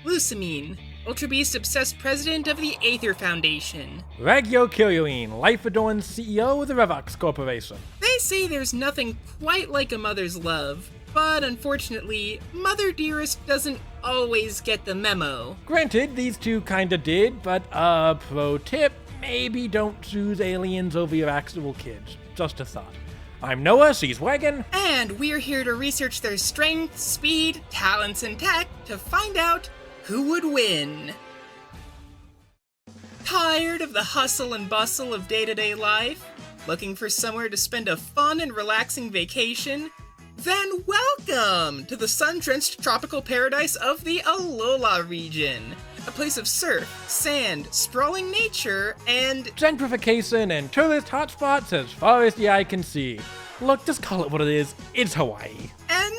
Lusamine, Ultra Beast-obsessed president of the Aether Foundation. Ragyo Kiryuin, life-adorned CEO of the Revox Corporation. They say there's nothing quite like a mother's love, but unfortunately, Mother Dearest doesn't always get the memo. Granted, these two kinda did, but pro tip, maybe don't choose aliens over your actual kids. Just a thought. I'm Noah, she's Wagon. And we're here to research their strength, speed, talents, and tech to find out who would win. Tired of the hustle and bustle of day-to-day life? Looking for somewhere to spend a fun and relaxing vacation? Then welcome to the sun-drenched tropical paradise of the Alola region. A place of surf, sand, sprawling nature, and gentrification and tourist hotspots as far as the eye can see. Look, just call it what it is. It's Hawaii. An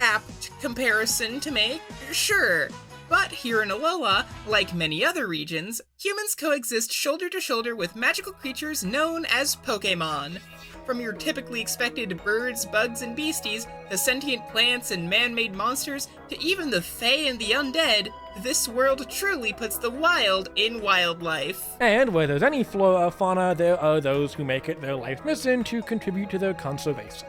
apt comparison to make, sure. But here in Alola, like many other regions, humans coexist shoulder to shoulder with magical creatures known as Pokémon. From your typically expected birds, bugs, and beasties, to sentient plants and man-made monsters, to even the fae and the undead, this world truly puts the wild in wildlife. And where there's any flora or fauna, there are those who make it their life mission to contribute to their conservation.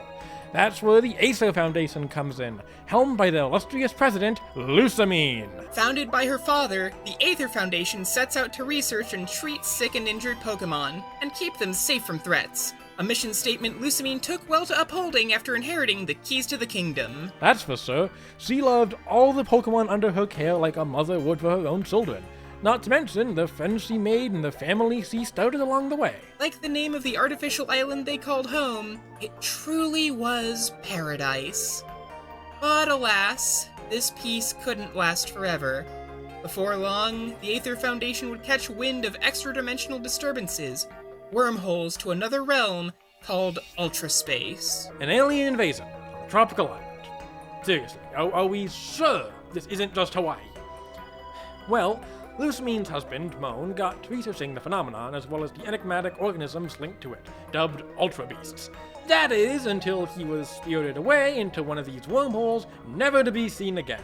That's where the Aether Foundation comes in, helmed by their illustrious president, Lusamine. Founded by her father, the Aether Foundation sets out to research and treat sick and injured Pokémon, and keep them safe from threats. A mission statement Lusamine took well to upholding after inheriting the keys to the kingdom. That's for sure. She loved all the Pokémon under her care like a mother would for her own children. Not to mention the friends she made and the family she started along the way. Like the name of the artificial island they called home, it truly was paradise. But alas, this peace couldn't last forever. Before long, the Aether Foundation would catch wind of extra-dimensional disturbances, wormholes to another realm called Ultraspace. An alien invasion on a tropical island. Seriously, are we sure this isn't just Hawaii? Well, Lusamine's husband, Moan, got researching the phenomenon as well as the enigmatic organisms linked to it, dubbed Ultra Beasts. That is, until he was spirited away into one of these wormholes, never to be seen again.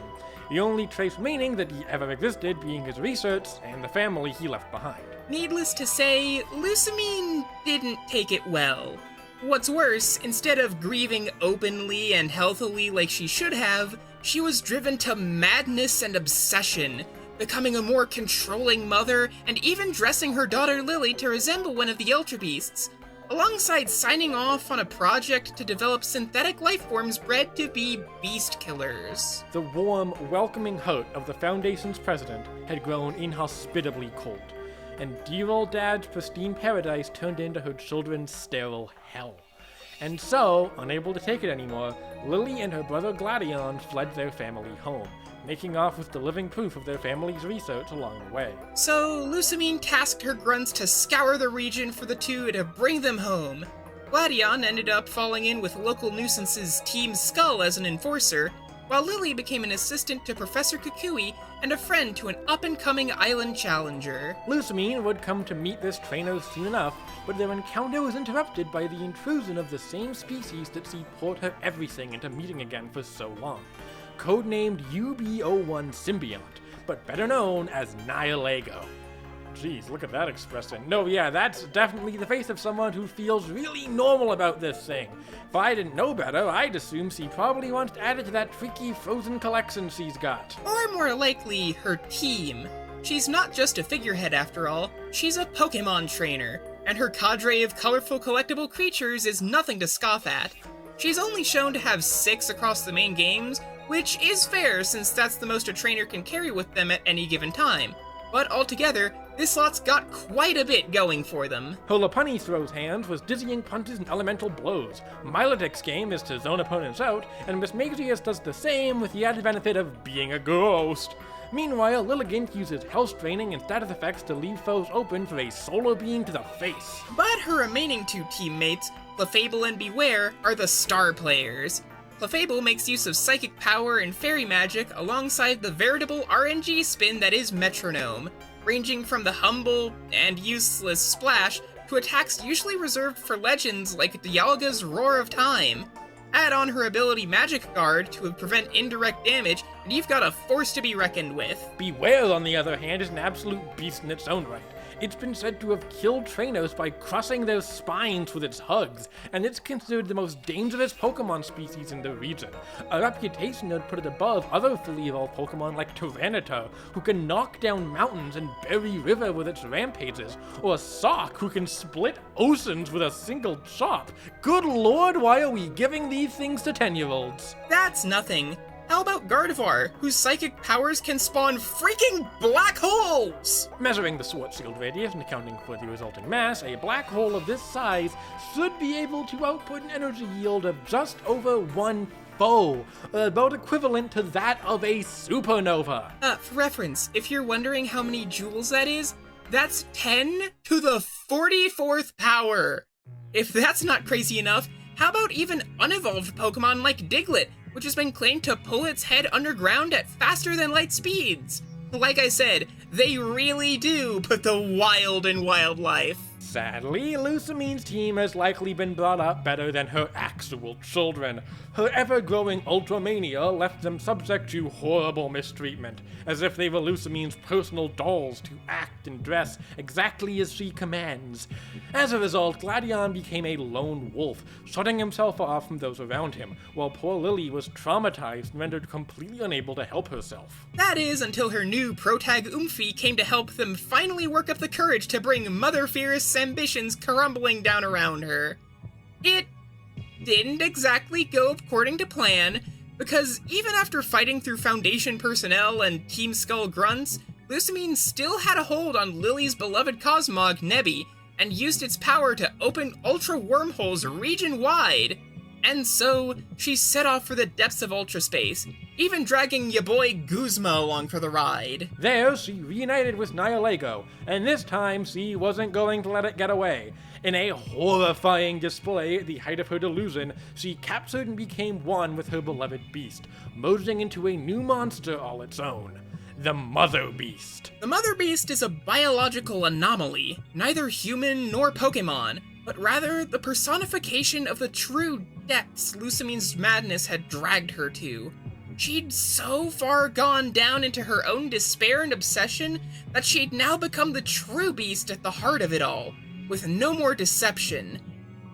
The only trace remaining that he ever existed being his research and the family he left behind. Needless to say, Lusamine didn't take it well. What's worse, instead of grieving openly and healthily like she should have, she was driven to madness and obsession, becoming a more controlling mother and even dressing her daughter Lily to resemble one of the Ultra Beasts, alongside signing off on a project to develop synthetic life forms bred to be beast killers. The warm, welcoming heart of the Foundation's president had grown inhospitably cold, and dear old Dad's pristine paradise turned into her children's sterile hell. And so, unable to take it anymore, Lily and her brother Gladion fled their family home, making off with the living proof of their family's research along the way. So, Lusamine tasked her grunts to scour the region for the two to bring them home. Gladion ended up falling in with local nuisances Team Skull as an enforcer, while Lily became an assistant to Professor Kukui and a friend to an up-and-coming island challenger. Lusamine would come to meet this trainer soon enough, but their encounter was interrupted by the intrusion of the same species that she poured her everything into meeting again for so long. Codenamed UB01 Symbiont, but better known as Nihilego. Jeez, look at that expression. No, yeah, that's definitely the face of someone who feels really normal about this thing. If I didn't know better, I'd assume she probably wants to add it to that freaky frozen collection she's got. Or more likely, her team. She's not just a figurehead after all, she's a Pokémon trainer, and her cadre of colorful collectible creatures is nothing to scoff at. She's only shown to have 6 across the main games, which is fair since that's the most a trainer can carry with them at any given time. But altogether, this lot's got quite a bit going for them. Her Lopunny throws hands with dizzying punches and elemental blows. Milotic's game is to zone opponents out, and Mismagius does the same with the added benefit of being a ghost. Meanwhile, Lilligant uses health draining and status effects to leave foes open for a solar beam to the face. But her remaining 2 teammates, Clefable and Beware, are the star players. Clefable makes use of psychic power and fairy magic alongside the veritable RNG spin that is Metronome, ranging from the humble and useless Splash to attacks usually reserved for legends like Dialga's Roar of Time. Add on her ability Magic Guard to prevent indirect damage, and you've got a force to be reckoned with. Bewail, on the other hand, is an absolute beast in its own right. It's been said to have killed trainers by crushing their spines with its hugs, and it's considered the most dangerous Pokemon species in the region. A reputation that would put it above other fully evolved Pokemon like Tyranitar, who can knock down mountains and bury river with its rampages, or Sock, who can split oceans with a single chop. Good lord, why are we giving these things to 10-year-olds? That's nothing. How about Gardevoir, whose psychic powers can spawn freaking black holes? Measuring the Sword Shield radius and accounting for the resulting mass, a black hole of this size should be able to output an energy yield of just over 1 foe, about equivalent to that of a supernova. For reference, if you're wondering how many joules that is, that's 10 to the 44th power. If that's not crazy enough, how about even unevolved Pokemon like Diglett, which has been claimed to pull its head underground at faster than light speeds? Like I said, they really do put the wild in wildlife. Sadly, Lusamine's team has likely been brought up better than her actual children. Her ever-growing Ultramania left them subject to horrible mistreatment, as if they were Lusamine's personal dolls to act and dress exactly as she commands. As a result, Gladion became a lone wolf, shutting himself off from those around him, while poor Lily was traumatized and rendered completely unable to help herself. That is, until her new protag Oomphy came to help them finally work up the courage to bring Mother Fierce's ambitions crumbling down around her. It didn't exactly go according to plan, because even after fighting through Foundation personnel and Team Skull grunts, Lusamine still had a hold on Lily's beloved Cosmog, Nebby, and used its power to open ultra wormholes region-wide. And so, she set off for the depths of Ultra Space, even dragging ya boy Guzma along for the ride. There, she reunited with Nihilego, and this time she wasn't going to let it get away. In a horrifying display at the height of her delusion, she captured and became one with her beloved beast, merging into a new monster all its own. The Mother Beast. The Mother Beast is a biological anomaly, neither human nor Pokémon, but rather the personification of the true depths Lusamine's madness had dragged her to. She'd so far gone down into her own despair and obsession that she'd now become the true beast at the heart of it all, with no more deception.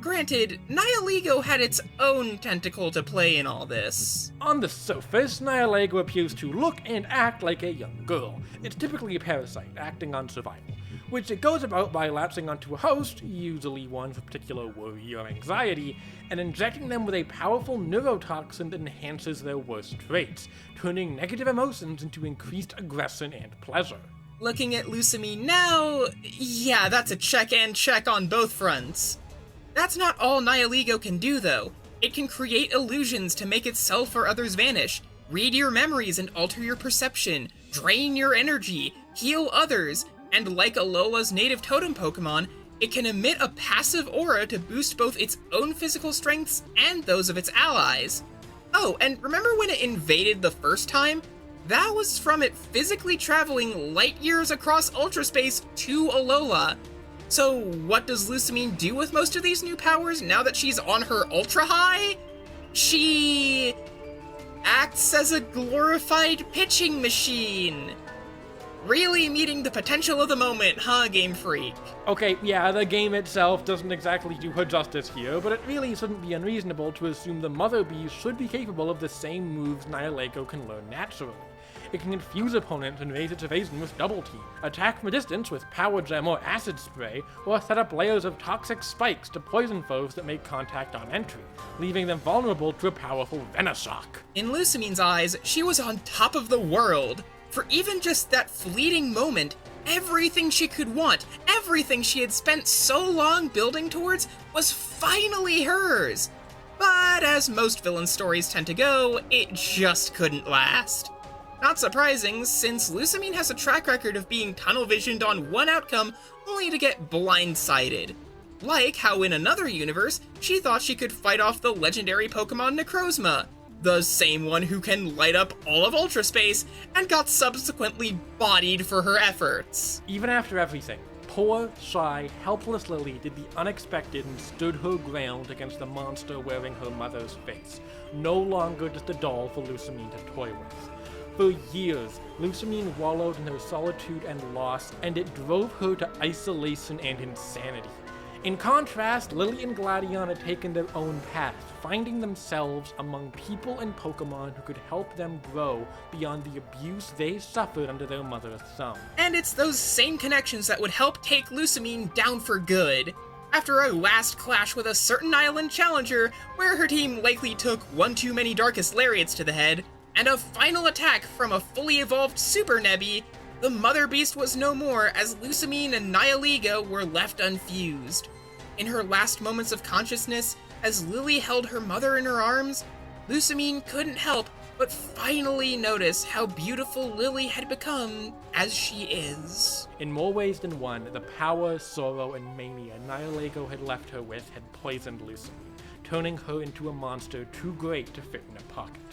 Granted, Nihilego had its own tentacle to play in all this. On the surface, Nihilego appears to look and act like a young girl. It's typically a parasite, acting on survival, which it goes about by latching onto a host, usually one with particular worry or anxiety, and injecting them with a powerful neurotoxin that enhances their worst traits, turning negative emotions into increased aggression and pleasure. Looking at Lusamine now, yeah, that's a check and check on both fronts. That's not all Nihilego can do, though. It can create illusions to make itself or others vanish, read your memories and alter your perception, drain your energy, heal others, and like Alola's native totem Pokemon, it can emit a passive aura to boost both its own physical strengths and those of its allies. Oh, and remember when it invaded the first time? That was from it physically traveling light years across Ultra Space to Alola. So what does Lusamine do with most of these new powers now that she's on her Ultra High? She acts as a glorified pitching machine. Really meeting the potential of the moment, huh, Game Freak? Okay, yeah, the game itself doesn't exactly do her justice here, but it really shouldn't be unreasonable to assume the Mother Beast should be capable of the same moves Nihilego can learn naturally. It can confuse opponents and raise its evasion with Double Team, attack from a distance with Power Gem or Acid Spray, or set up layers of toxic spikes to poison foes that make contact on entry, leaving them vulnerable to a powerful Venoshock. In Lusamine's eyes, she was on top of the world. For even just that fleeting moment, everything she could want, everything she had spent so long building towards, was finally hers. But as most villain stories tend to go, it just couldn't last. Not surprising, since Lusamine has a track record of being tunnel-visioned on one outcome only to get blindsided. Like how in another universe, she thought she could fight off the legendary Pokemon Necrozma, the same one who can light up all of Ultra Space, and got subsequently bodied for her efforts. Even after everything, poor, shy, helpless Lily did the unexpected and stood her ground against the monster wearing her mother's face, no longer just a doll for Lusamine to toy with. For years, Lusamine wallowed in her solitude and loss, and it drove her to isolation and insanity. In contrast, Lily and Gladion had taken their own path, finding themselves among people and Pokémon who could help them grow beyond the abuse they suffered under their mother's thumb. And it's those same connections that would help take Lusamine down for good. After a last clash with a certain island challenger, where her team likely took one too many Darkest Lariats to the head, and a final attack from a fully evolved Super Nebby, the Mother Beast was no more as Lusamine and Nihilego were left unfused. In her last moments of consciousness, as Lily held her mother in her arms, Lusamine couldn't help but finally notice how beautiful Lily had become as she is. In more ways than one, the power, sorrow, and mania Nihilego had left her with had poisoned Lusamine, turning her into a monster too great to fit in a pocket.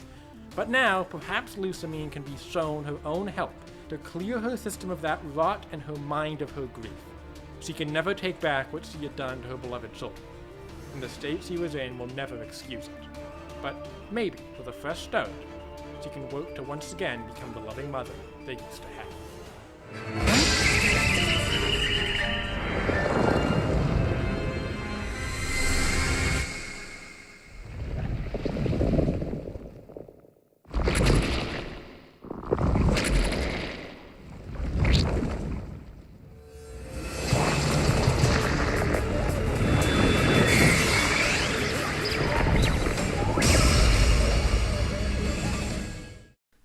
But now, perhaps Lusamine can be shown her own help to clear her system of that rot and her mind of her grief. She can never take back what she had done to her beloved children, and the state she was in will never excuse it. But maybe, with a fresh start, she can work to once again become the loving mother they used to have.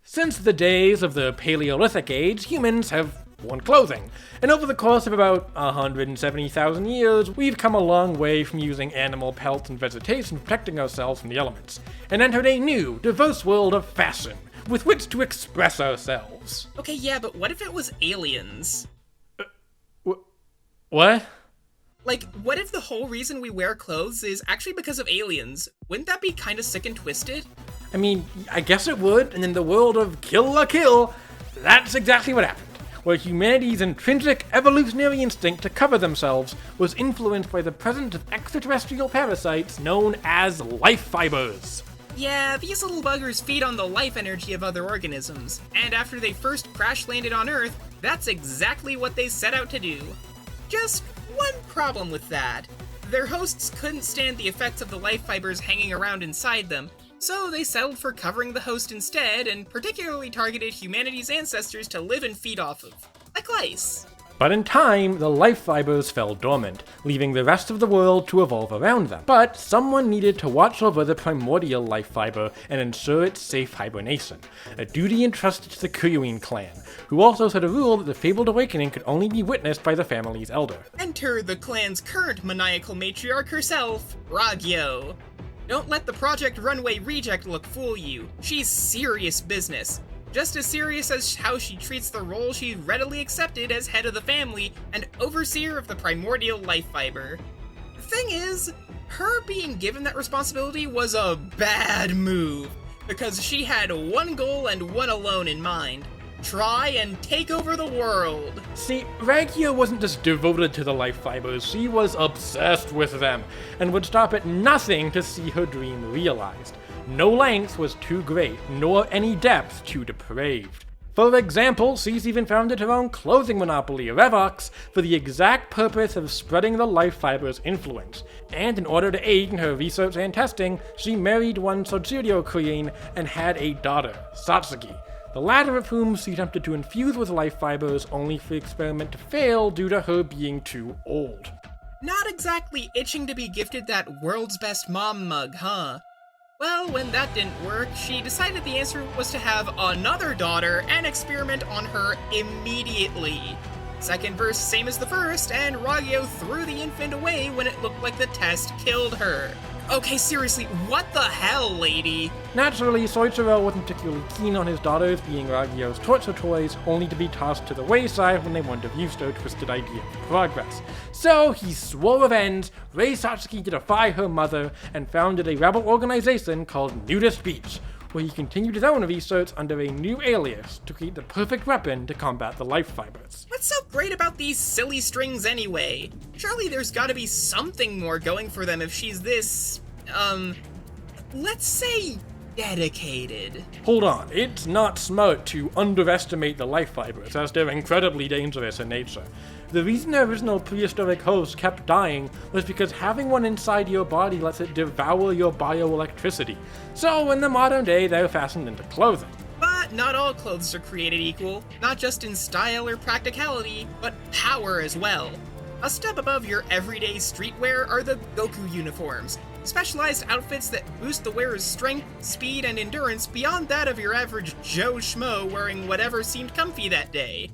Since the days of the Paleolithic Age, humans have worn clothing, and over the course of about 170,000 years, we've come a long way from using animal pelts and vegetation protecting ourselves from the elements, and entered a new, diverse world of fashion, with which to express ourselves. Okay, yeah, but what if it was aliens? What? Like, what if the whole reason we wear clothes is actually because of aliens? Wouldn't that be kinda sick and twisted? I mean, I guess it would, and in the world of Kill la Kill, that's exactly what happened, where humanity's intrinsic evolutionary instinct to cover themselves was influenced by the presence of extraterrestrial parasites known as life fibers. Yeah, these little buggers feed on the life energy of other organisms, and after they first crash-landed on Earth, that's exactly what they set out to do. Just one problem with that. Their hosts couldn't stand the effects of the life fibers hanging around inside them, so they settled for covering the host instead, and particularly targeted humanity's ancestors to live and feed off of, like lice. But in time, the life fibers fell dormant, leaving the rest of the world to evolve around them. But someone needed to watch over the primordial life fiber and ensure its safe hibernation, a duty entrusted to the Kiryūin clan, who also set a rule that the fabled awakening could only be witnessed by the family's elder. Enter the clan's current maniacal matriarch herself, Ragyo. Don't let the Project Runway reject look fool you. She's serious business. Just as serious as how she treats the role she readily accepted as head of the family and overseer of the primordial life fiber. The thing is, her being given that responsibility was a bad move, because she had one goal and one alone in mind. Try and take over the world. See, Ragyō wasn't just devoted to the life fibers, she was obsessed with them, and would stop at nothing to see her dream realized. No length was too great, nor any depth too depraved. For example, she's even founded her own clothing monopoly, Revox, for the exact purpose of spreading the life fiber's influence. And in order to aid in her research and testing, she married one Ragyo Kiryuin and had a daughter, Satsuki, the latter of whom she attempted to infuse with life fibers only for the experiment to fail due to her being too old. Not exactly itching to be gifted that world's best mom mug, huh? Well, when that didn't work, she decided the answer was to have another daughter and experiment on her immediately. Second verse same as the first, and Ragyo threw the infant away when it looked like the test killed her. Okay, seriously, what the hell, lady? Naturally, Soichiro wasn't particularly keen on his daughters being Ragyo's torture toys, only to be tossed to the wayside when they wouldn't have used their twisted idea of progress. So he swore revenge, raised Satsuki to defy her mother, and founded a rebel organization called Nudist Beach, where he continued his own research under a new alias to create the perfect weapon to combat the life fibers. What's so great about these silly strings anyway? Surely there's gotta be something more going for them if she's this, let's say dedicated. Hold on, it's not smart to underestimate the life fibers, as they're incredibly dangerous in nature. The reason the original prehistoric host kept dying was because having one inside your body lets it devour your bioelectricity. So in the modern day, they're fastened into clothing. But not all clothes are created equal, not just in style or practicality, but power as well. A step above your everyday streetwear are the Goku uniforms, specialized outfits that boost the wearer's strength, speed, and endurance beyond that of your average Joe Schmo wearing whatever seemed comfy that day.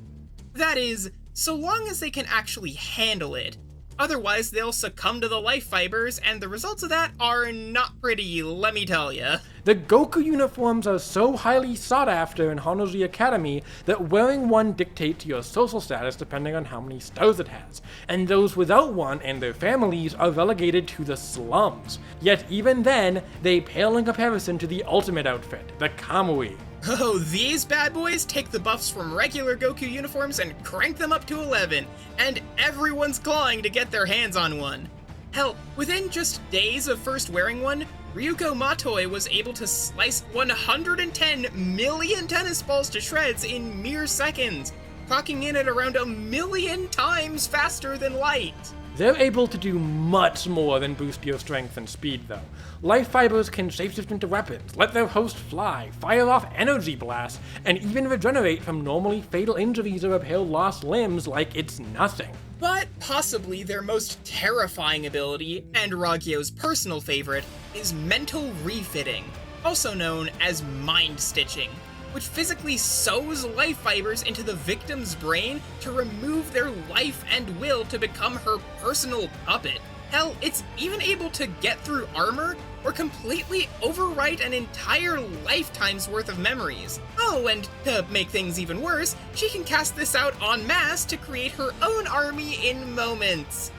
That is, so long as they can actually handle it. Otherwise, they'll succumb to the life fibers, and the results of that are not pretty, let me tell ya. The Goku uniforms are so highly sought after in Hanaji Academy that wearing one dictates your social status depending on how many stars it has, and those without one and their families are relegated to the slums. Yet even then, they pale in comparison to the ultimate outfit, the Kamui. Oh, these bad boys take the buffs from regular Goku uniforms and crank them up to 11, and everyone's clawing to get their hands on one. Hell, within just days of first wearing one, Ryuko Matoi was able to slice 110 million tennis balls to shreds in mere seconds, clocking in at around 1 million times faster than light. They're able to do much more than boost your strength and speed, though. Life fibers can shapeshift into weapons, let their host fly, fire off energy blasts, and even regenerate from normally fatal injuries or repair lost limbs like it's nothing. But possibly their most terrifying ability, and Ragyo's personal favorite, is mental refitting, also known as mind stitching, which physically sews life fibers into the victim's brain to remove their life and will to become her personal puppet. Hell, it's even able to get through armor or completely overwrite an entire lifetime's worth of memories. Oh, and to make things even worse, she can cast this out en masse to create her own army in moments.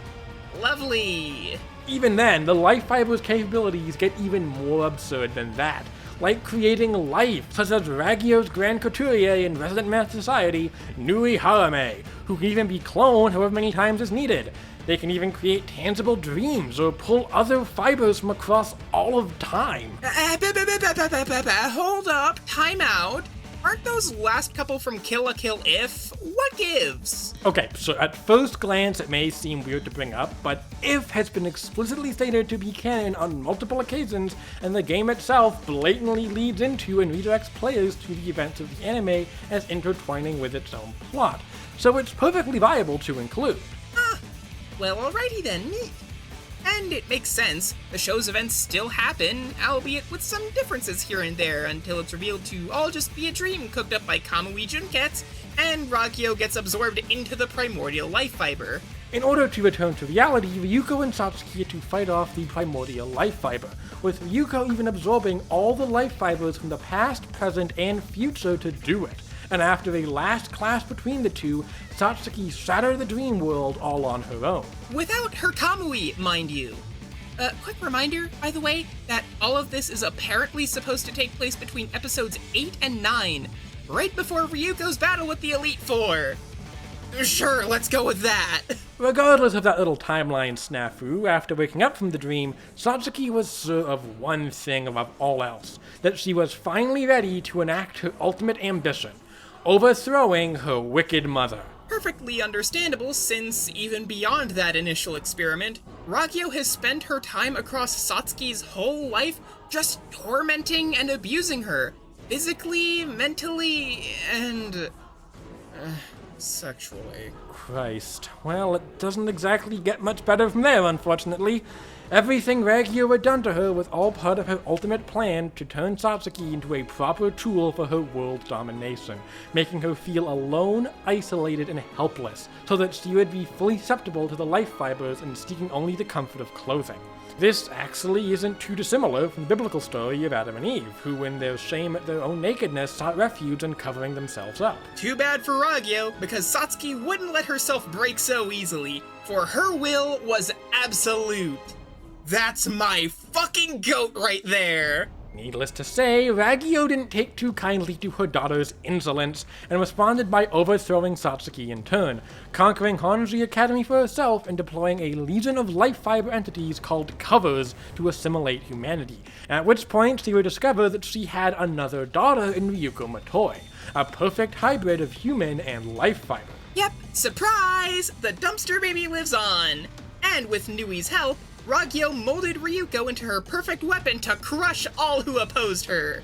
Lovely. Even then, the life fiber's capabilities get even more absurd than that. Like creating life, such as Ragyo's Grand Couturier in Resident Math Society, Nui Harame, who can even be cloned however many times is needed. They can even create tangible dreams or pull other fibers from across all of time. Hold up, time out. Aren't those last couple from Kill la Kill If? What gives? Okay, so at first glance it may seem weird to bring up, but If has been explicitly stated to be canon on multiple occasions, and the game itself blatantly leads into and redirects players to the events of the anime as intertwining with its own plot, so it's perfectly viable to include. Well, alrighty then, neat. And it makes sense, the show's events still happen, albeit with some differences here and there, until it's revealed to all just be a dream cooked up by Kamui Junkets, and Ragyo gets absorbed into the primordial life fiber. In order to return to reality, Ryuko and Satsuki to fight off the primordial life fiber, with Ryuko even absorbing all the life fibers from the past, present, and future to do it. And after a last clash between the two, Satsuki shattered the dream world all on her own. Without her Kamui, mind you. Quick reminder, by the way, that all of this is apparently supposed to take place between episodes 8 and 9, right before Ryuko's battle with the Elite Four. Sure, let's go with that. Regardless of that little timeline snafu, after waking up from the dream, Satsuki was sure of one thing above all else, that she was finally ready to enact her ultimate ambition, overthrowing her wicked mother. Perfectly understandable, since even beyond that initial experiment, Ragyo has spent her time across Satsuki's whole life just tormenting and abusing her, physically, mentally, and sexually. Christ. Well, it doesn't exactly get much better from there, unfortunately. Everything Ragyo had done to her was all part of her ultimate plan to turn Satsuki into a proper tool for her world domination, making her feel alone, isolated, and helpless, so that she would be fully susceptible to the life fibers and seeking only the comfort of clothing. This actually isn't too dissimilar from the biblical story of Adam and Eve, who in their shame at their own nakedness sought refuge in covering themselves up. Too bad for Ragyo, because Satsuki wouldn't let herself break so easily, for her will was absolute. That's my fucking goat right there! Needless to say, Ragyo didn't take too kindly to her daughter's insolence and responded by overthrowing Satsuki in turn, conquering Hanji Academy for herself and deploying a legion of life fiber entities called Covers to assimilate humanity, at which point she would discover that she had another daughter in Ryuko Matoi, a perfect hybrid of human and life fiber. Yep, surprise! The dumpster baby lives on! And with Nui's help, Ragyo molded Ryuko into her perfect weapon to crush all who opposed her.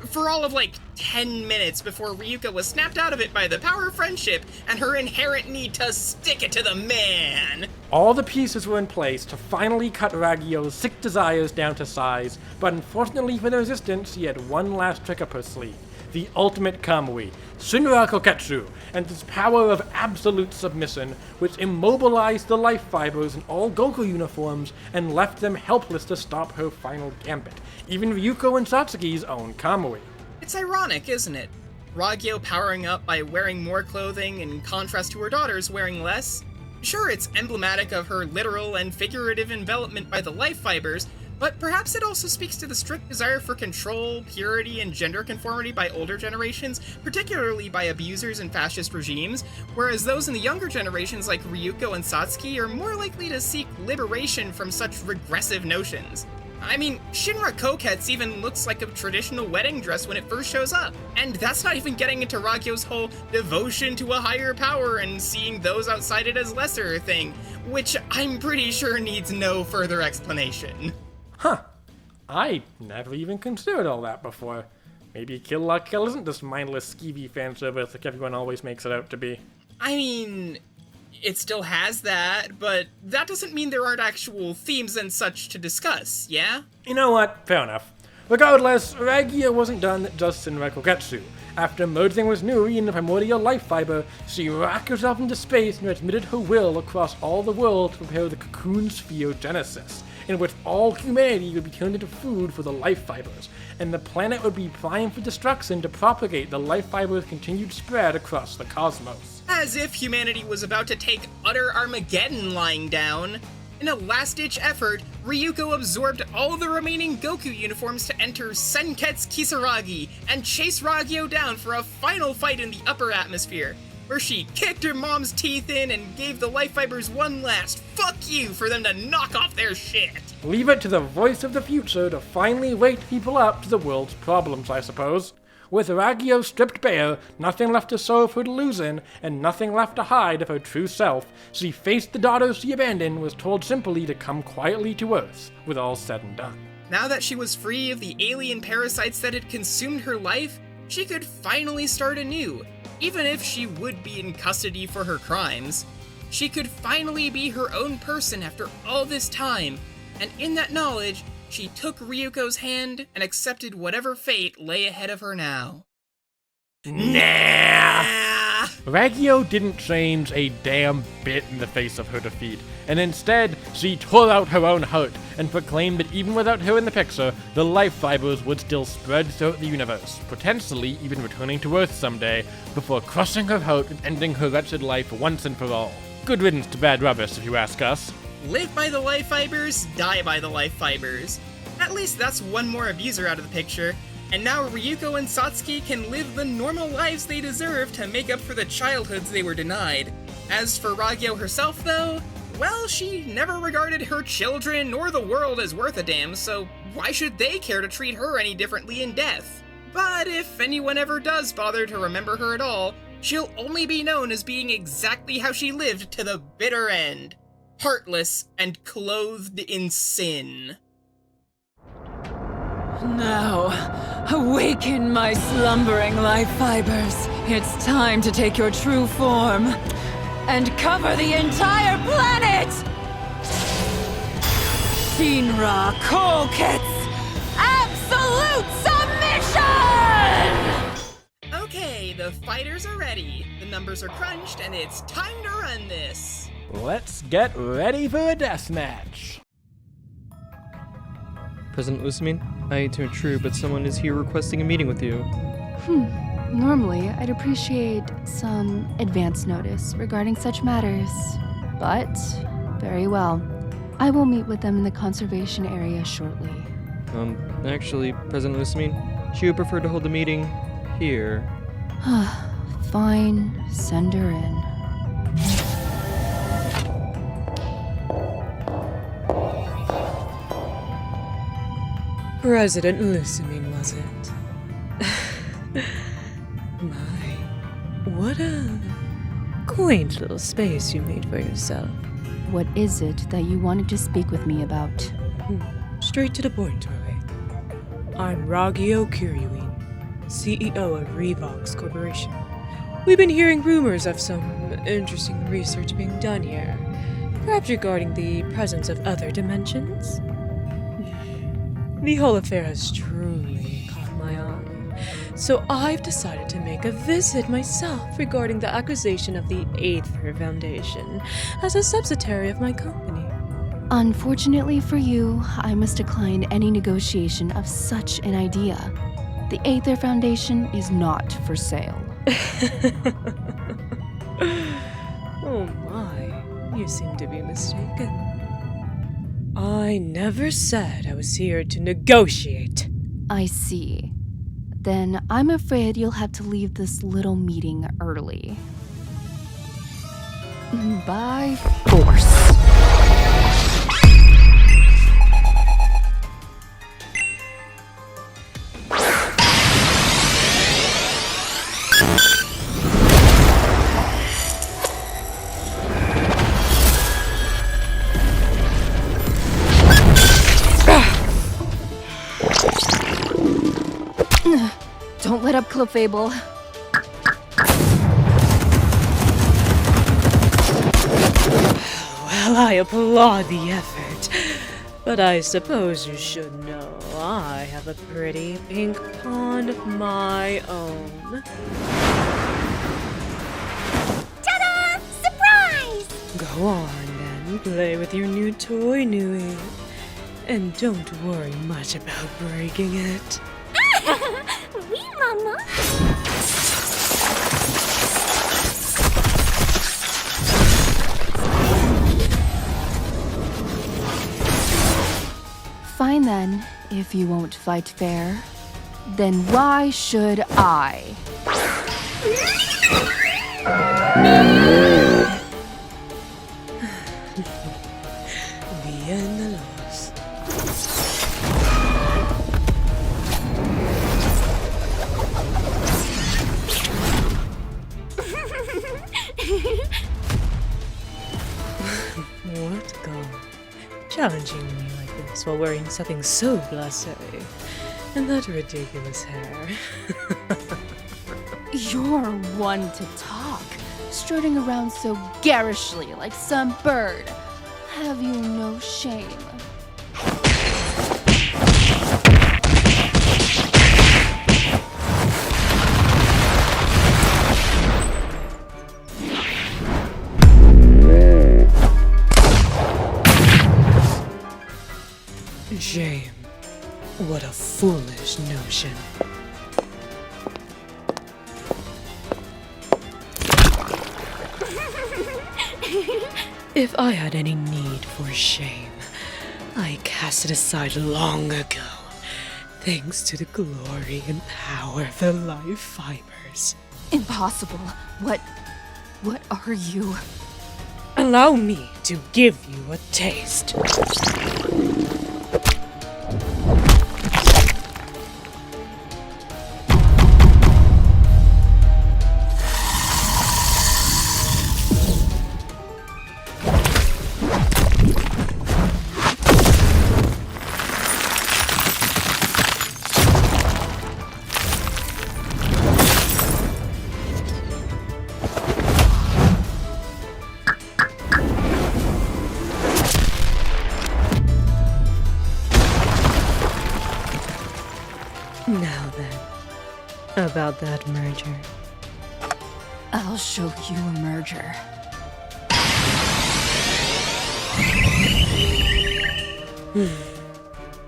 For all of 10 minutes before Ryuko was snapped out of it by the power of friendship and her inherent need to stick it to the man. All the pieces were in place to finally cut Ragyo's sick desires down to size, but unfortunately for the resistance, she had one last trick up her sleeve. The ultimate Kamui, Shinra Koketsu, and its power of absolute submission, which immobilized the life fibers in all Goku uniforms and left them helpless to stop her final gambit, even Ryuko and Satsuki's own Kamui. It's ironic, isn't it? Ragyo powering up by wearing more clothing in contrast to her daughters wearing less. Sure, it's emblematic of her literal and figurative envelopment by the life fibers, but perhaps it also speaks to the strict desire for control, purity, and gender conformity by older generations, particularly by abusers and fascist regimes, whereas those in the younger generations like Ryuko and Satsuki are more likely to seek liberation from such regressive notions. I mean, Shinra Koketsu even looks like a traditional wedding dress when it first shows up, and that's not even getting into Ragyo's whole devotion to a higher power and seeing those outside it as lesser thing, which I'm pretty sure needs no further explanation. Huh. I never even considered all that before. Maybe Kill La Kill isn't this mindless skeevy fan service like everyone always makes it out to be. I mean, it still has that, but that doesn't mean there aren't actual themes and such to discuss, yeah? You know what? Fair enough. Regardless, Ragyo wasn't done just in Rekoketsu. After merging with Nui in the primordial life fiber, she rocked herself into space and transmitted her will across all the world to prepare the cocoon sphere genesis, in which all humanity would be turned into food for the life fibers, and the planet would be primed for destruction to propagate the life fibers' continued spread across the cosmos. As if humanity was about to take utter Armageddon lying down. In a last-ditch effort, Ryuko absorbed all the remaining Goku uniforms to enter Senketsu Kisaragi and chase Ragyo down for a final fight in the upper atmosphere, where she kicked her mom's teeth in and gave the life fibers one last fuck you for them to knock off their shit. Leave it to the voice of the future to finally wake people up to the world's problems, I suppose. With Ragyo stripped bare, nothing left to show of her delusion, and nothing left to hide of her true self, she faced the daughters she abandoned and was told simply to come quietly to Earth, with all said and done. Now that she was free of the alien parasites that had consumed her life, she could finally start anew, even if she would be in custody for her crimes. She could finally be her own person after all this time, and in that knowledge, she took Ryuko's hand and accepted whatever fate lay ahead of her now. Nah! Ragyo didn't change a damn bit in the face of her defeat, and instead, she tore out her own heart and proclaimed that even without her in the picture, the life fibers would still spread throughout the universe, potentially even returning to Earth someday, before crushing her heart and ending her wretched life once and for all. Good riddance to bad rubbish, if you ask us. Live by the life fibers, die by the life fibers. At least that's one more abuser out of the picture, and now Ryuko and Satsuki can live the normal lives they deserve to make up for the childhoods they were denied. As for Ragyo herself, though, well, she never regarded her children nor the world as worth a damn, so why should they care to treat her any differently in death? But if anyone ever does bother to remember her at all, she'll only be known as being exactly how she lived to the bitter end. Heartless and clothed in sin. Now, awaken my slumbering life fibers. It's time to take your true form and cover the entire planet! Shinra Koketsu! Absolute submission! Okay, the fighters are ready. The numbers are crunched, and it's time to run this. Let's get ready for a deathmatch. President Lusamine, I hate to intrude, but someone is here requesting a meeting with you. Normally, I'd appreciate some advance notice regarding such matters. But, very well. I will meet with them in the conservation area shortly. Actually, President Lusamine, she would prefer to hold the meeting here. Fine, send her in. President Lusamine, was it? My, what a quaint little space you made for yourself. What is it that you wanted to speak with me about? Straight to the point, Roy. I'm Ragyo Kiryuin, CEO of Revox Corporation. We've been hearing rumors of some interesting research being done here, perhaps regarding the presence of other dimensions. The whole affair has truly caught my eye, so I've decided to make a visit myself regarding the accusation of the Aether Foundation as a subsidiary of my company. Unfortunately for you, I must decline any negotiation of such an idea. The Aether Foundation is not for sale. Oh my, you seem to be mistaken. I never said I was here to negotiate. I see. Then I'm afraid you'll have to leave this little meeting early. By force. Don't let up, Clefable. Well, I applaud the effort, but I suppose you should know I have a pretty pink pond of my own. Ta-da! Surprise! Go on then, play with your new toy, Nui. And don't worry much about breaking it. Oui, Mama. Fine then, if you won't fight fair. Then why should I? Bien the loss. What go? Challenging me like this while wearing something so blasé. And that ridiculous hair. You're one to talk, strutting around so garishly like some bird. Have you no shame? Shame. What a foolish notion. If I had any need for shame, I cast it aside long ago, thanks to the glory and power of the life fibers. Impossible. What are you? Allow me to give you a taste. Now then, about that merger. I'll show you a merger.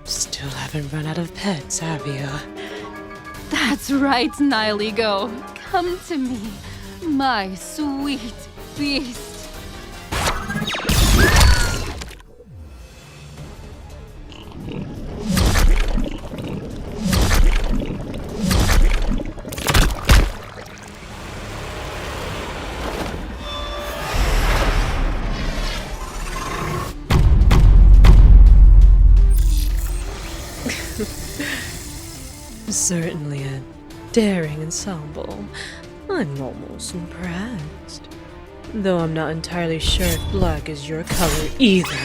Still haven't run out of pets, have you? That's right, Nihiligo. Come to me, my sweet beast. certainly a daring ensemble. I'm almost impressed. Though I'm not entirely sure if black is your color either.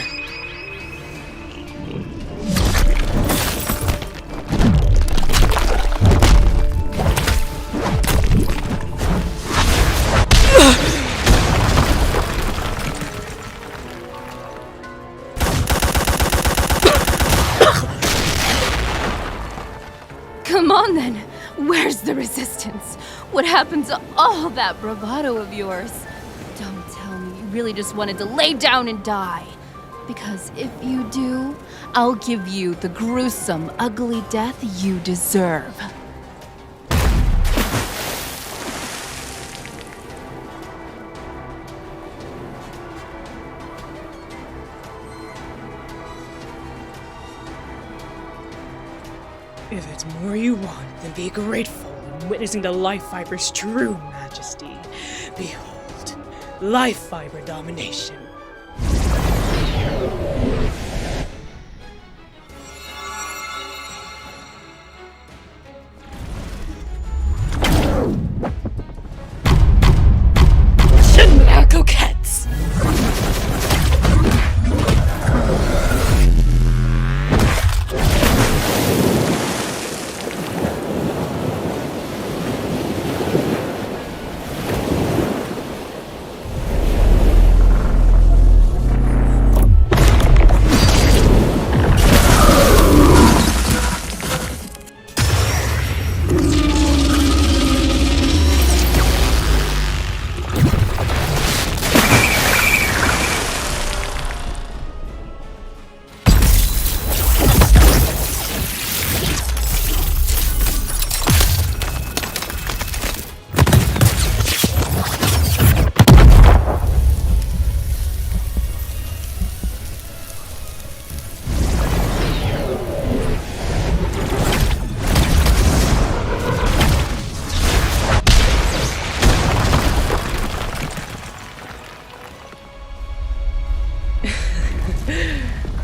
Come on then! Where's the resistance? What happened to all that bravado of yours? Don't tell me you really just wanted to lay down and die. Because if you do, I'll give you the gruesome, ugly death you deserve. If it's more you want, then be grateful in witnessing the life fiber's true majesty. Behold, life fiber domination. Chimera coquettes!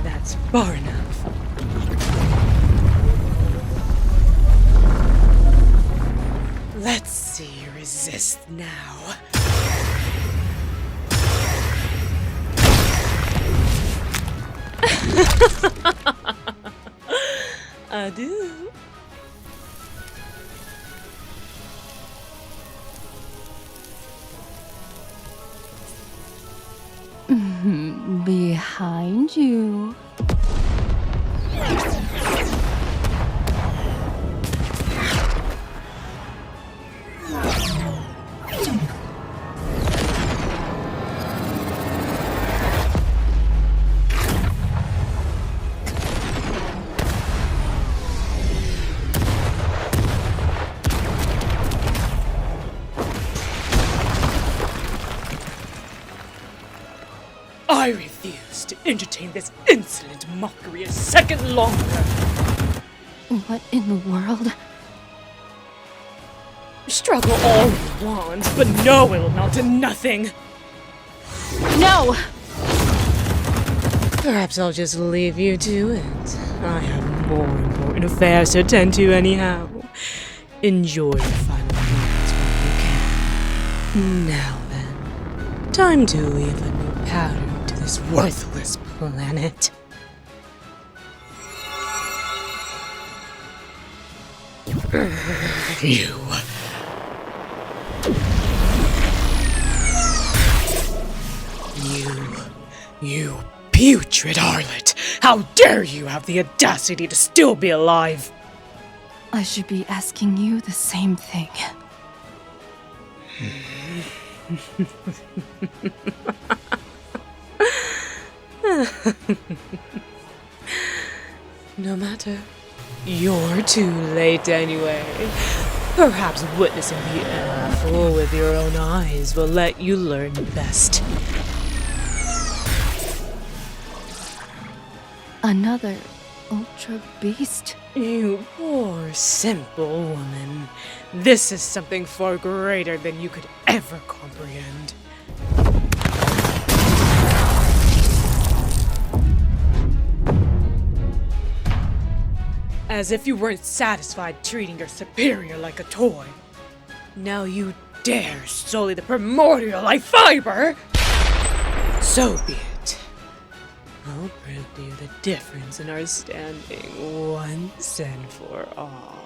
That's far enough. Let's see you resist now. Adieu. Behind you. I refuse to entertain this insolent mockery a second longer. What in the world? Struggle all you want, but no, it will amount to nothing. No! Perhaps I'll just leave you to it. I have more important affairs to attend to anyhow. Enjoy your final moments while you can. Now then, time to weave a new pattern to this worthless planet. You putrid harlot! How dare you have the audacity to still be alive! I should be asking you the same thing. No matter. You're too late anyway. Perhaps witnessing the awful with your own eyes will let you learn best. Another ultra beast? You poor, simple woman. This is something far greater than you could ever comprehend. As if you weren't satisfied treating your superior like a toy. Now you dare sully the primordial life fiber? So be it. I'll prove to you the difference in our standing once and for all.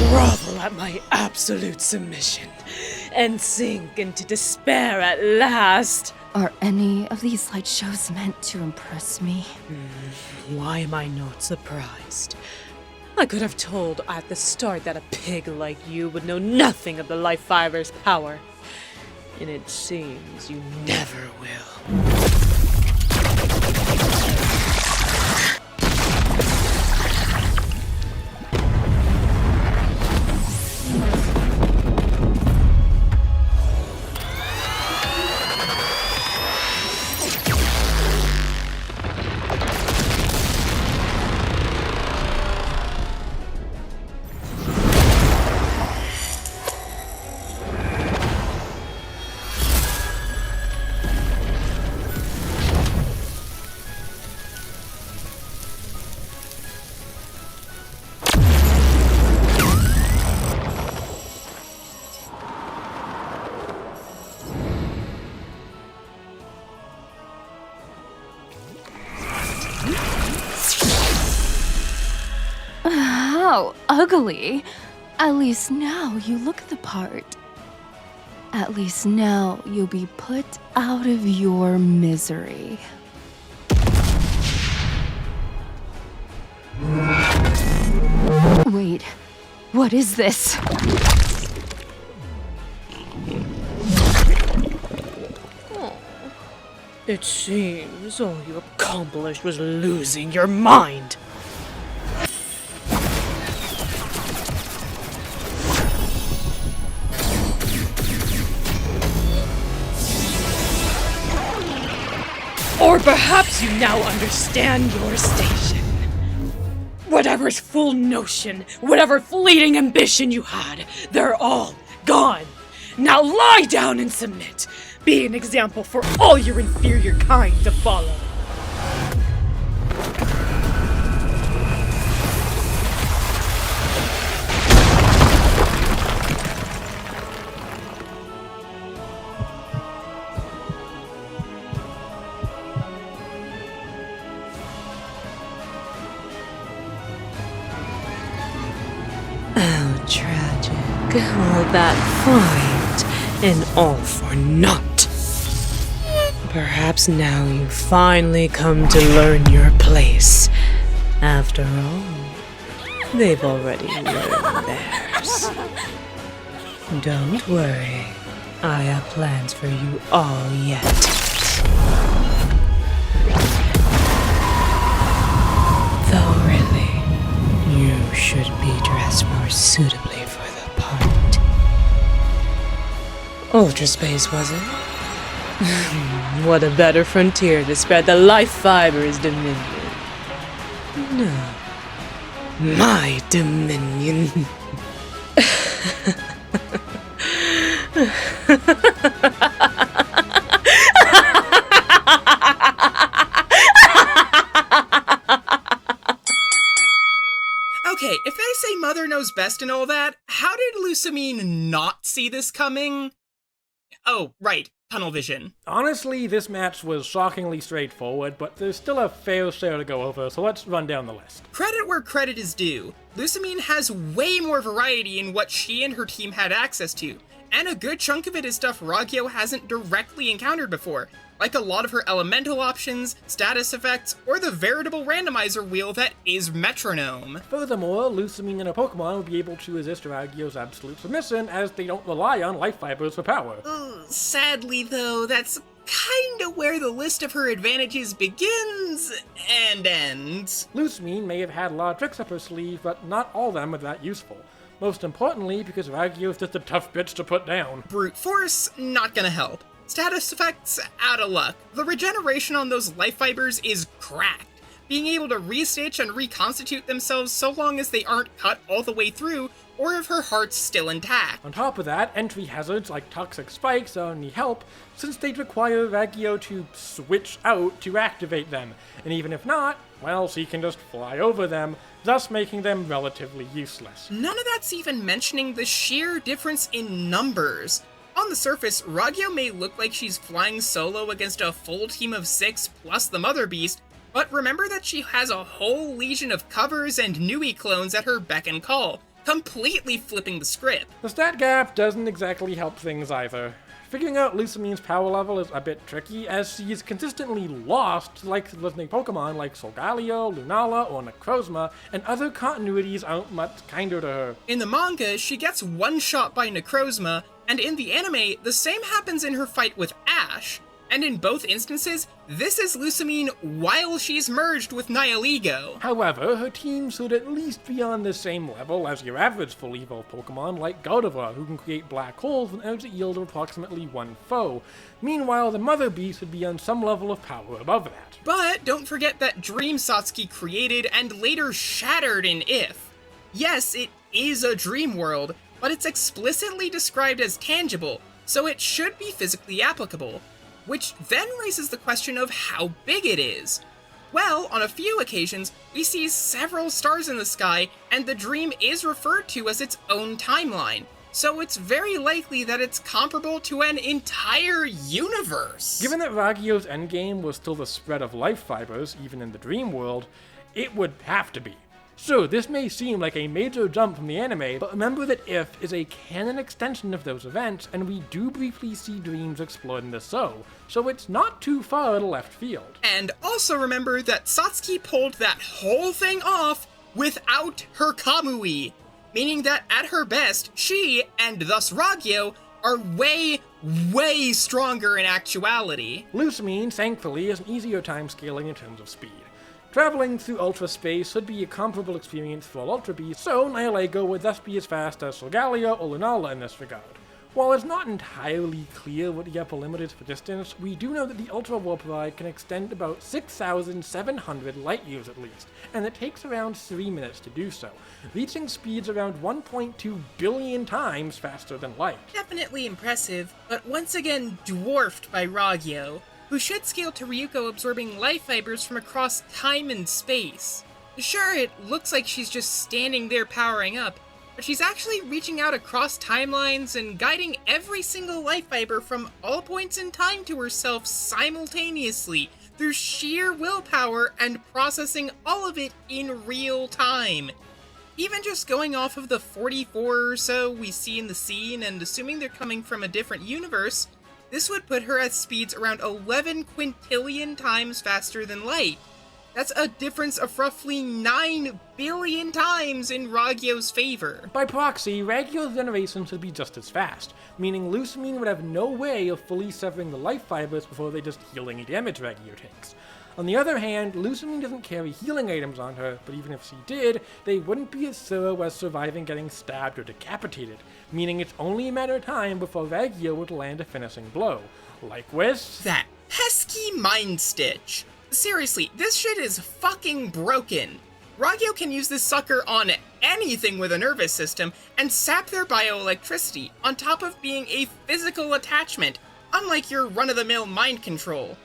Grovel at my absolute submission and sink into despair at last. Are any of these light shows meant to impress me? Why am I not surprised? I could have told at the start that a pig like you would know nothing of the life fiber's power. And it seems you never will. How ugly. At least now you look the part. At least now you'll be put out of your misery. Wait, what is this? It seems all you accomplished was losing your mind. Or perhaps you now understand your station. Whatever full notion, whatever fleeting ambition you had, they're all gone. Now lie down and submit. Be an example for all your inferior kind to follow. How tragic. All that fight, and all for naught. Perhaps now you finally come to learn your place. After all, they've already learned theirs. Don't worry. I have plans for you all yet. Though really, you should be dressed more suitably for the part. Ultra space, was it? What a better frontier to spread the life fiber's dominion. No. My dominion. Okay, if they say Mother knows best and all that, how did Lusamine not see this coming? Oh, right, tunnel vision. Honestly, this match was shockingly straightforward, but there's still a fair share to go over, so let's run down the list. Credit where credit is due. Lusamine has way more variety in what she and her team had access to, and a good chunk of it is stuff Ragyo hasn't directly encountered before, like a lot of her elemental options, status effects, or the veritable randomizer wheel that is Metronome. Furthermore, Lusamine and her Pokémon will be able to resist Ragyo's absolute submission, as they don't rely on life fibers for power. Sadly though, that's kinda where the list of her advantages begins and ends. Lusamine may have had a lot of tricks up her sleeve, but not all of them are that useful. Most importantly, because Ragyo's just a tough bitch to put down. Brute force, not gonna help. Status effects, out of luck. The regeneration on those life fibers is cracked. being able to restitch and reconstitute themselves so long as they aren't cut all the way through, or if her heart's still intact. On top of that, entry hazards like toxic spikes only help, since they'd require Ragyō to switch out to activate them, and even if not, well, she can just fly over them, thus making them relatively useless. None of that's even mentioning the sheer difference in numbers. On the surface, Ragyō may look like she's flying solo against a full team of 6 plus the Mother Beast, but remember that she has a whole legion of covers and Nui clones at her beck and call, completely flipping the script. The stat gap doesn't exactly help things either. Figuring out Lusamine's power level is a bit tricky, as she is consistently lost to listening Pokemon like Solgaleo, Lunala, or Necrozma, and other continuities aren't much kinder to her. In the manga, she gets one-shot by Necrozma, and in the anime, the same happens in her fight with Ash. And in both instances, this is Lusamine while she's merged with Nihilego. However, her team should at least be on the same level as your average full evolved Pokemon like GigiVA, who can create black holes with an energy yield of approximately 1 foe. Meanwhile, the Mother Beast would be on some level of power above that. But don't forget that Dream Satsuki created and later shattered in If. Yes, it is a dream world, but it's explicitly described as tangible, so it should be physically applicable. Which then raises the question of how big it is. Well, on a few occasions, we see several stars in the sky, and the dream is referred to as its own timeline, so it's very likely that it's comparable to an entire universe. Given that Ragyō's endgame was still the spread of life fibers, even in the dream world, it would have to be. So, this may seem like a major jump from the anime, but remember that If is a canon extension of those events, and we do briefly see dreams explored in the so it's not too far to left field. And also remember that Satsuki pulled that whole thing off without her Kamui, meaning that at her best, she, and thus Ragyō, are way, way stronger in actuality. Lusamine, thankfully, has an easier time scaling in terms of speed. Traveling through Ultra Space should be a comparable experience for all Ultra Beasts, so Nihilego would thus be as fast as Solgaleo or Lunala in this regard. While it's not entirely clear what the upper limit is for distance, we do know that the Ultra Warp Ride can extend about 6,700 light years at least, and it takes around 3 minutes to do so, reaching speeds around 1.2 billion times faster than light. Definitely impressive, but once again dwarfed by Ragyō, who should scale to Ryuko absorbing life fibers from across time and space. Sure, it looks like she's just standing there powering up, but she's actually reaching out across timelines and guiding every single life fiber from all points in time to herself simultaneously through sheer willpower and processing all of it in real time. Even just going off of the 44 or so we see in the scene and assuming they're coming from a different universe, this would put her at speeds around 11 quintillion times faster than light. That's a difference of roughly 9 billion times in Ragyō's favor. By proxy, Ragyō's generation should be just as fast, meaning Lusamine would have no way of fully severing the life fibers before they just heal any damage Ragyō takes. On the other hand, Lusamine doesn't carry healing items on her, but even if she did, they wouldn't be as thorough as surviving getting stabbed or decapitated, meaning it's only a matter of time before Ragyō would land a finishing blow. Like with that pesky Mind Stitch. Seriously, this shit is fucking broken. Ragyō can use this sucker on anything with a nervous system and sap their bioelectricity, on top of being a physical attachment, unlike your run-of-the-mill mind control.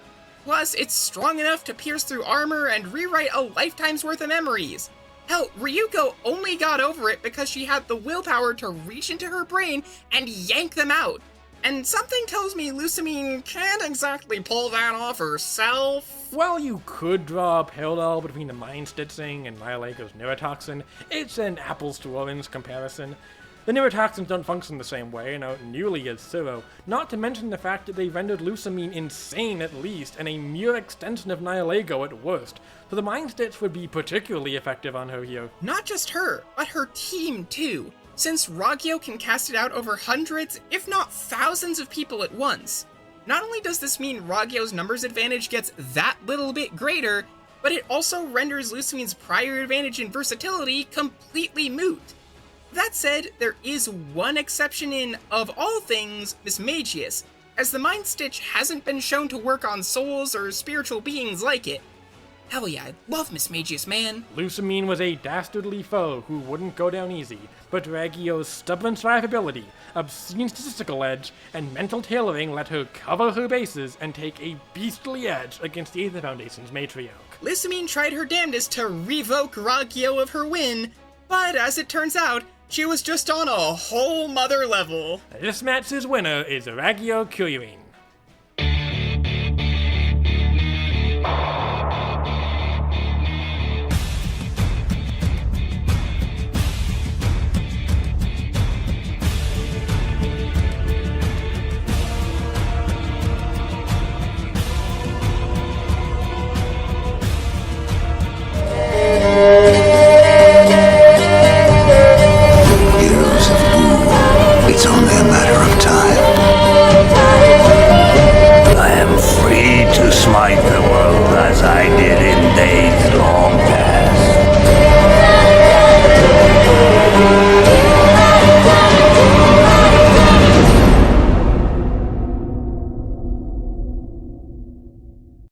Plus, it's strong enough to pierce through armor and rewrite a lifetime's worth of memories. Hell, Ryuko only got over it because she had the willpower to reach into her brain and yank them out. And something tells me Lusamine can't exactly pull that off herself. While you could draw a parallel between the Mind Stitching and Nihilego's neurotoxin, it's an apples to oranges comparison. The neurotoxins don't function the same way and aren't nearly as thorough, not to mention the fact that they rendered Lusamine insane at least, and a mere extension of Nihilego at worst, so the Mind Stitch would be particularly effective on her here. Not just her, but her team too, since Ragyō can cast it out over hundreds, if not thousands of people at once. Not only does this mean Ragyō's numbers advantage gets that little bit greater, but it also renders Lusamine's prior advantage in versatility completely moot. That said, there is one exception in, of all things, Mismagius, as the Mind Stitch hasn't been shown to work on souls or spiritual beings like it. Hell yeah, I love Miss Magius, man. Lusamine was a dastardly foe who wouldn't go down easy, but Ragyo's stubborn survivability, obscene statistical edge, and mental tailoring let her cover her bases and take a beastly edge against the Aether Foundation's matriarch. Lusamine tried her damnedest to revoke Ragyo of her win, but as it turns out, she was just on a whole mother level. This match's winner is Ragyo Kiryuin. It's only a matter of time. I am free to smite the world as I did